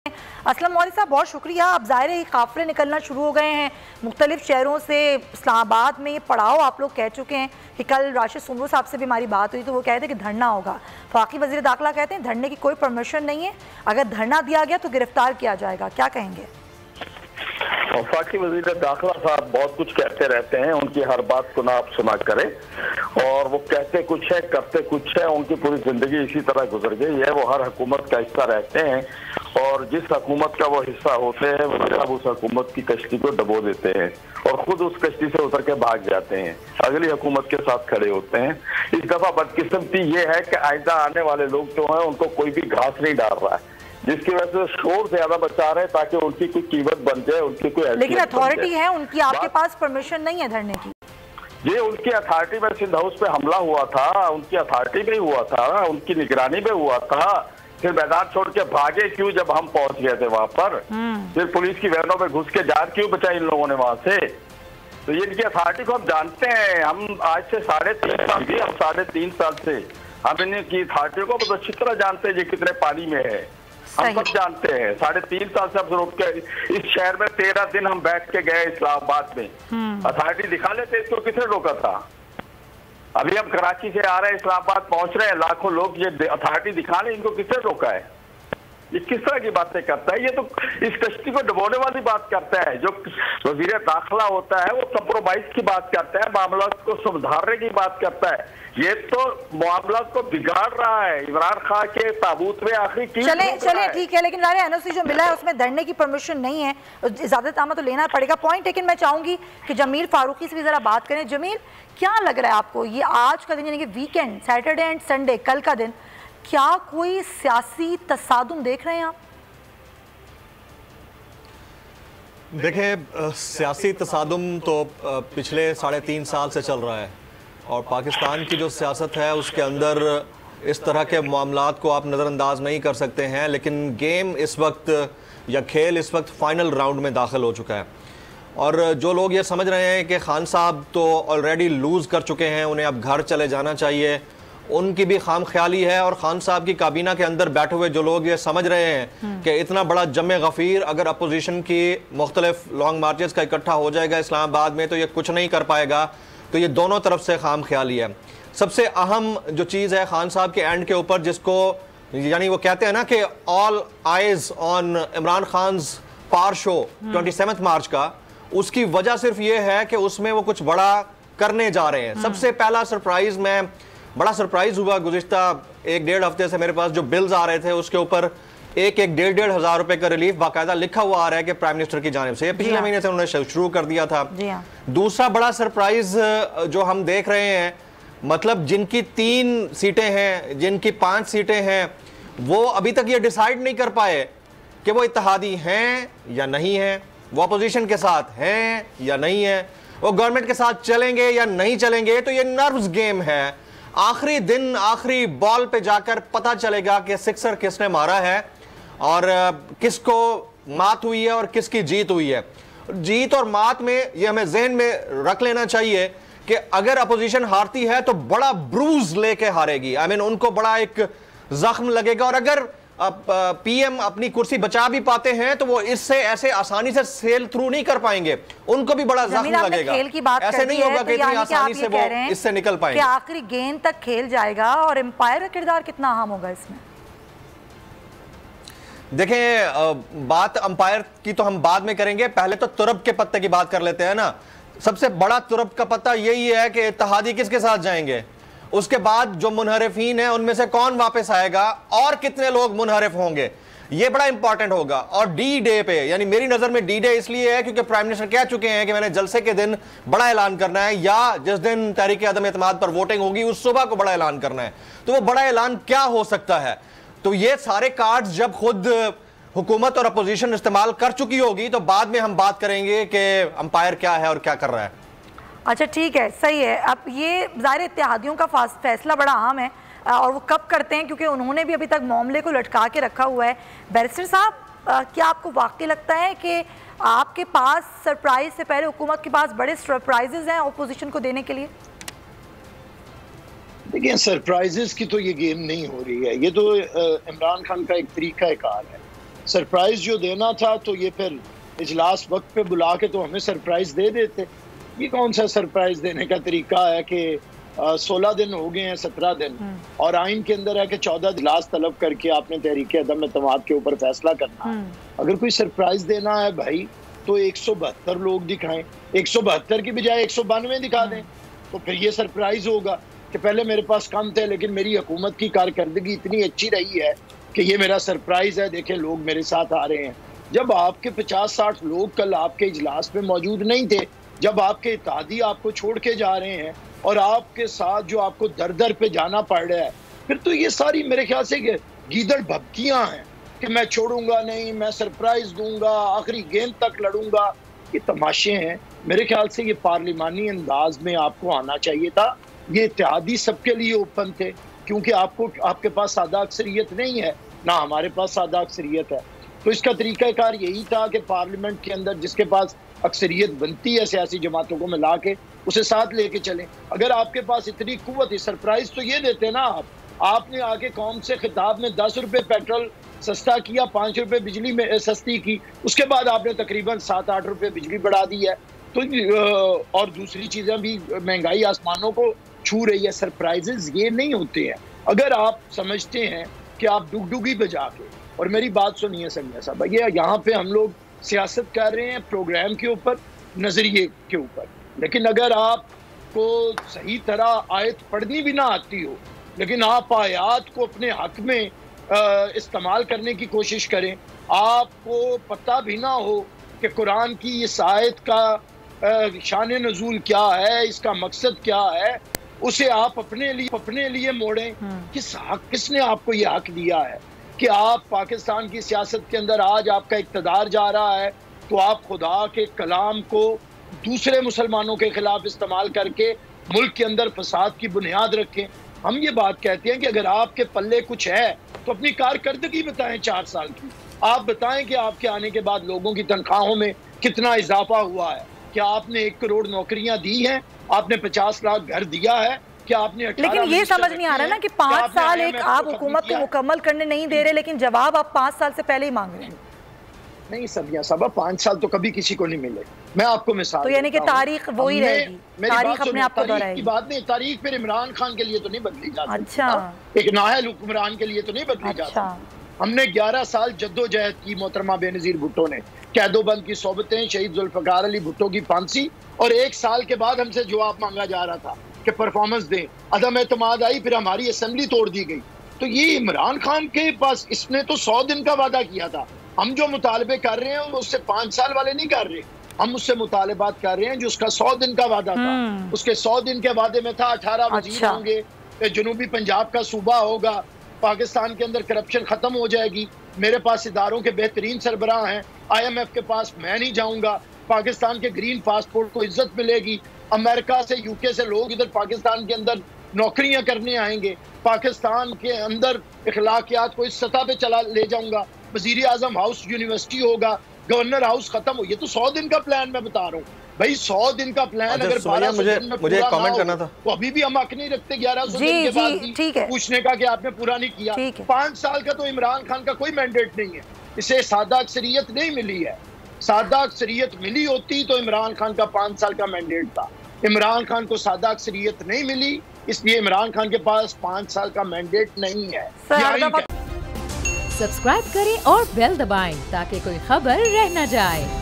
असलम मौली साहब, बहुत शुक्रिया। अब ज़ाहिर है काफ़िले निकलना शुरू हो गए हैं मुख्तलिफ शहरों से। इस्लामाबाद में पड़ाव आप लोग कह चुके हैं कि कल राशिद सुमरू साहब से भी हमारी बात हुई तो वो कहते हैं कि धरना होगा। वफाकी वज़ीर दाखिला कहते हैं धरने की कोई परमिशन नहीं है, अगर धरना दिया गया तो गिरफ्तार किया जाएगा। क्या कहेंगे? वफाकी वज़ीर दाखिला साहब बहुत कुछ कहते रहते हैं, उनकी हर बात को ना आप सुना करें। और वो कहते कुछ है करते कुछ है, उनकी पूरी जिंदगी इसी तरह गुजर गई है। वो हर हुकूमत का हिस्सा रहते हैं और जिस हुकूमत का वो हिस्सा होते हैं वो जब उस हुकूमत की कश्ती को डबो देते हैं और खुद उस कश्ती से उतर के भाग जाते हैं, अगली हुकूमत के साथ खड़े होते हैं। इस दफा बदकिस्मती ये है कि आइंदा आने वाले लोग जो हैं उनको कोई भी घास नहीं डाल रहा है, जिसकी वजह से शोर ज्यादा बचा रहे ताकि उनकी कोई कीमत बन जाए, उनकी कोई। लेकिन अथॉरिटी है उनकी, आपके पास परमिशन नहीं है धरने की। ये उनकी अथॉरिटी में सिंध हाउस पे हमला हुआ था, उनकी अथॉरिटी में हुआ था, उनकी निगरानी में हुआ था। फिर मैदान छोड़ के भागे क्यों जब हम पहुंच गए थे वहां पर? फिर पुलिस की वैनों में घुस के जान क्यों बचाई इन लोगों ने वहां से? तो ये इनकी अथॉरिटी को हम जानते हैं। हम आज से 3.5 साल भी, हम 3.5 साल से हम इनकी अथॉरिटी को बहुत अच्छी तरह जानते हैं ये कितने पानी में है, हम सब जानते हैं। 3.5 साल से हम रुक के इस शहर में 13 दिन हम बैठ के गए इस्लामाबाद में। अथॉरिटी दिखा लेते, इसको किसने रोका था? अभी हम कराची से आ रहे हैं, इस्लामाबाद पहुंच रहे हैं, लाखों लोग, ये अथॉरिटी दिखा ले, इनको किसने रोका है? ये किस तरह की बातें करता है? ये तो इस कश्ती को डुबोने वाली बात करता है। जो वज़ीर दाखिला होता है वो कंप्रोमाइज की बात करता है, मामला को सुधारने की बात करता है। ये तो मामला को बिगाड़ रहा है। इमरान खान के ताबूत में आखिरी चले ठीक है, लेकिन सारे एनओसी जो मिला है उसमें धरने की परमिशन नहीं है, इजाजतनामा तो लेना पड़ेगा पॉइंट। लेकिन मैं चाहूंगी कि जमील फारूकी से भी जरा बात करें। जमील, क्या लग रहा है आपको ये आज का दिन यानी कि वीकेंड, सैटरडे एंड संडे, कल का दिन, क्या कोई सियासी तसादुम देख रहे हैं आप? देखिए, सियासी तसादुम तो पिछले 3.5 साल से चल रहा है और पाकिस्तान की जो सियासत है उसके अंदर इस तरह के मामलात को आप नज़रअंदाज नहीं कर सकते हैं। लेकिन गेम इस वक्त या खेल इस वक्त फाइनल राउंड में दाखिल हो चुका है और जो लोग ये समझ रहे हैं कि खान साहब तो ऑलरेडी लूज़ कर चुके हैं, उन्हें अब घर चले जाना चाहिए, उनकी भी खाम ख्याली है। और खान साहब की काबीना के अंदर बैठे हुए जो लोग ये समझ रहे हैं कि इतना बड़ा जमे गफ़ीर अगर अपोजिशन की मुख्तलिफ लॉन्ग मार्चेस का इकट्ठा हो जाएगा इस्लामाबाद में तो ये कुछ नहीं कर पाएगा, तो ये दोनों तरफ से खाम ख्याली है। सबसे अहम जो चीज़ है खान साहब के एंड के ऊपर, जिसको यानी वो कहते हैं ना कि all eyes on Imran Khan पार शो 27 मार्च का, उसकी वजह सिर्फ ये है कि उसमें वो कुछ बड़ा करने जा रहे हैं। सबसे पहला सरप्राइज, मैं बड़ा सरप्राइज हुआ गुज़िश्ता 1-1.5 हफ्ते से मेरे पास जो बिल्स आ रहे थे उसके ऊपर 1,000-1,500 हज़ार रुपए का रिलीफ बाकायदा लिखा हुआ आ रहा है कि प्राइम मिनिस्टर की जानिब से। पिछले महीने से उन्होंने शुरू कर दिया था। दूसरा बड़ा सरप्राइज जो हम देख रहे हैं, मतलब जिनकी 3 सीटें हैं, जिनकी 5 सीटें हैं, वो अभी तक ये डिसाइड नहीं कर पाए कि वो इत्तेहादी हैं या नहीं हैं, वो अपोजिशन के साथ हैं या नहीं है, वो गवर्नमेंट के साथ चलेंगे या नहीं चलेंगे। तो ये नर्व्स गेम है। आखिरी दिन, आखिरी बॉल पे जाकर पता चलेगा कि सिक्सर किसने मारा है और किसको मात हुई है और किसकी जीत हुई है। जीत और मात में ये हमें जहन में रख लेना चाहिए कि अगर अपोजिशन हारती है तो बड़ा ब्रूज लेके हारेगी। आई मीन उनको बड़ा एक जख्म लगेगा। और अगर पीएम अपनी कुर्सी बचा भी पाते हैं तो वो इससे ऐसे आसानी से सेल थ्रू नहीं कर पाएंगे, उनको भी बड़ा जख्म लगेगा। खेल की बात ऐसे नहीं होगा कि इतनी आसानी से वो इससे निकल पाएंगे। आखिरी गेंद तक खेल जाएगा और एम्पायर का किरदार कितना अहम होगा इसमें? देखें, बात अंपायर की तो हम बाद में करेंगे, पहले तो तुरब के पत्ते की बात कर लेते हैं ना। सबसे बड़ा तुरब का पत्ता यही है कि इत्तेहादी किसके साथ जाएंगे, उसके बाद जो मुनहरिफीन है उनमें से कौन वापस आएगा और कितने लोग मुनहरिफ होंगे, ये बड़ा इंपॉर्टेंट होगा। और डी डे पे, यानी मेरी नजर में डी डे इसलिए है क्योंकि प्राइम मिनिस्टर कह चुके हैं कि मैंने जलसे के दिन बड़ा ऐलान करना है, या जिस दिन तहरीक अदम एतमाद पर वोटिंग होगी उस सुबह को बड़ा ऐलान करना है। तो वो बड़ा ऐलान क्या हो सकता है? तो ये सारे कार्ड्स जब खुद हुकूमत और अपोजिशन इस्तेमाल कर चुकी होगी तो बाद में हम बात करेंगे कि अंपायर क्या है और क्या कर रहा है। अच्छा ठीक है, सही है। अब ये ज़ाहिर इत्तेहादियों का फैसला बड़ा अहम है और वो कब करते हैं, क्योंकि उन्होंने भी अभी तक मामले को लटका के रखा हुआ है। बैरिस्टर साहब, क्या आपको वाकई लगता है कि आपके पास सरप्राइज से पहले हुकूमत के पास बड़े सरप्राइजेज हैं अपोजिशन को देने के लिए? देखिए, सरप्राइजेस की तो ये गेम नहीं हो रही है, ये तो इमरान खान का एक तरीका कार है। सरप्राइज जो देना था तो ये फिर इजलास वक्त पे बुला के तो हमें सरप्राइज दे देते। ये कौन सा सरप्राइज देने का तरीका है कि 16 दिन हो गए हैं, 17 दिन, और आइन के अंदर है कि 14 इजलास तलब करके आपने तहरीक अदम एतमाद के ऊपर फैसला करना है। अगर कोई सरप्राइज देना है भाई तो 172 लोग दिखाएं, 172 की बजाय 192 दिखा दें, तो फिर ये सरप्राइज होगा कि पहले मेरे पास कम थे लेकिन मेरी हुकूमत की कारकर्दगी इतनी अच्छी रही है कि ये मेरा सरप्राइज है, देखें लोग मेरे साथ आ रहे हैं। जब आपके 50-60 लोग कल आपके इजलास में मौजूद नहीं थे, जब आपके इत्तेहादी आपको छोड़ के जा रहे हैं और आपके साथ जो आपको दर दर पे जाना पड़ रहा है, फिर तो ये सारी मेरे ख्याल से गीदड़ भभकियां हैं कि मैं छोड़ूंगा नहीं, मैं सरप्राइज दूंगा, आखिरी गेंद तक लड़ूंगा। ये तमाशे हैं। मेरे ख्याल से ये पार्लिमानी अंदाज में आपको आना चाहिए था। ये इत्तेहादी सबके लिए ओपन थे क्योंकि आपके पास सादा अक्सरियत नहीं है, ना हमारे पास सादा अक्सरियत है। तो इसका तरीकाकार यही था कि पार्लियामेंट के अंदर जिसके पास अक्सरियत बनती है सियासी जमातों को मिला के उसे साथ लेके चलें। अगर आपके पास इतनी कुव्वत है, सरप्राइज तो ये देते ना आपने आके कौम से खिताब में 10 रुपये पेट्रोल सस्ता किया, 5 रुपये बिजली में सस्ती की, उसके बाद आपने तकरीबन 7-8 रुपये बिजली बढ़ा दी है। तो और दूसरी चीज़ें भी, महंगाई आसमानों को छू रही है। सरप्राइजेज ये नहीं होते हैं। अगर आप समझते हैं कि आप डुगडुगी बजा के, और मेरी बात सुनिए संजय साहब, ये यहाँ पे हम लोग सियासत कर रहे हैं प्रोग्राम के ऊपर, नज़रिए के ऊपर, लेकिन अगर आपको सही तरह आयत पढ़नी भी ना आती हो लेकिन आप आयात को अपने हक में इस्तेमाल करने की कोशिश करें, आपको पता भी ना हो कि कुरान की इस आयत का शान नज़ूल क्या है, इसका मकसद क्या है, उसे आप अपने लिए मोड़ें। किसने आपको ये हक दिया है कि आप पाकिस्तान की सियासत के अंदर आज आपका इक़्तिदार जा रहा है तो आप खुदा के कलाम को दूसरे मुसलमानों के खिलाफ इस्तेमाल करके मुल्क के अंदर फसाद की बुनियाद रखें। हम ये बात कहते हैं कि अगर आपके पल्ले कुछ है तो अपनी कारकर्दगी बताएं 4 साल की। आप बताएं कि आपके आने के बाद लोगों की तनख्वाहों में कितना इजाफा हुआ है, क्या आपने 1 करोड़ नौकरियां दी हैं, आपने 50 लाख घर दिया है, क्या आपने 18 लेकिन ये समझ नहीं आ रहा ना कि 5 साल एक आप हुकूमत को मुकम्मल करने नहीं दे रहे, लेकिन जवाब आप 5 साल से पहले ही मांग रहे हैं। नहीं सबिया साहब, 5 साल तो कभी किसी को नहीं मिले। मैं आपको मिसाल, तो यानी कि तारीख वही रहेगी, तारीख अपने आप को दोहराएगी। बात नहीं, तारीख फिर इमरान खान के लिए तो नहीं बदली जा सकती। अच्छा, एक नाअहल हुक्मरान के लिए तो नहीं बदली जा सकती। हमने 11 साल जद्दोजहद की मोहतरमा बेनज़ीर भुट्टो ने, कैदोबंद की सोबतें, शहीद जुल्फ़िकार अली भुट्टो की फांसी, और 1 साल के बाद हमसे जवाब मांगा जा रहा था कि परफॉर्मेंस दें। अदम एतमाद आई, फिर हमारी असेंबली तोड़ दी गई। तो ये इमरान खान के पास, इसने तो 100 दिन का वादा किया था। हम जो मुतालबे कर रहे हैं उससे 5 साल वाले नहीं कर रहे, हम उससे मुतालबात कर रहे हैं जो उसका 100 दिन का वादा था। उसके 100 दिन के वादे में था 18 वजीर होंगे, जनूबी पंजाब का सूबा होगा, पाकिस्तान के अंदर करप्शन खत्म हो जाएगी, मेरे पास इदारों के बेहतरीन सरबराह हैं, IMF के पास मैं नहीं जाऊंगा, पाकिस्तान के ग्रीन पासपोर्ट को इज्जत मिलेगी, अमेरिका से UK से लोग इधर पाकिस्तान के अंदर नौकरियां करने आएंगे, पाकिस्तान के अंदर इखलाकियात को इस सतह पे चला ले जाऊंगा, वजीर आजम हाउस यूनिवर्सिटी होगा, गवर्नर हाउस खत्म हो। ये तो 100 दिन का प्लान मैं बता रहा हूँ भाई, 100 दिन का प्लान अगर 12 मुझे कमेंट करना था तो अभी भी हम हक नहीं रखते 1100 दिन के बाद भी पूछने का कि आपने पूरा नहीं किया। 5 साल का तो इमरान खान का कोई मैंडेट नहीं है, इसे सादा अक्सरियत नहीं मिली है। सादा अक्सरियत मिली होती तो इमरान खान का 5 साल का मैंडेट था। इमरान खान को सादा अक्सरियत नहीं मिली, इसलिए इमरान खान के पास 5 साल का मैंडेट नहीं है। सब्सक्राइब करें और बेल दबाएं ताकि कोई खबर रह न जाए।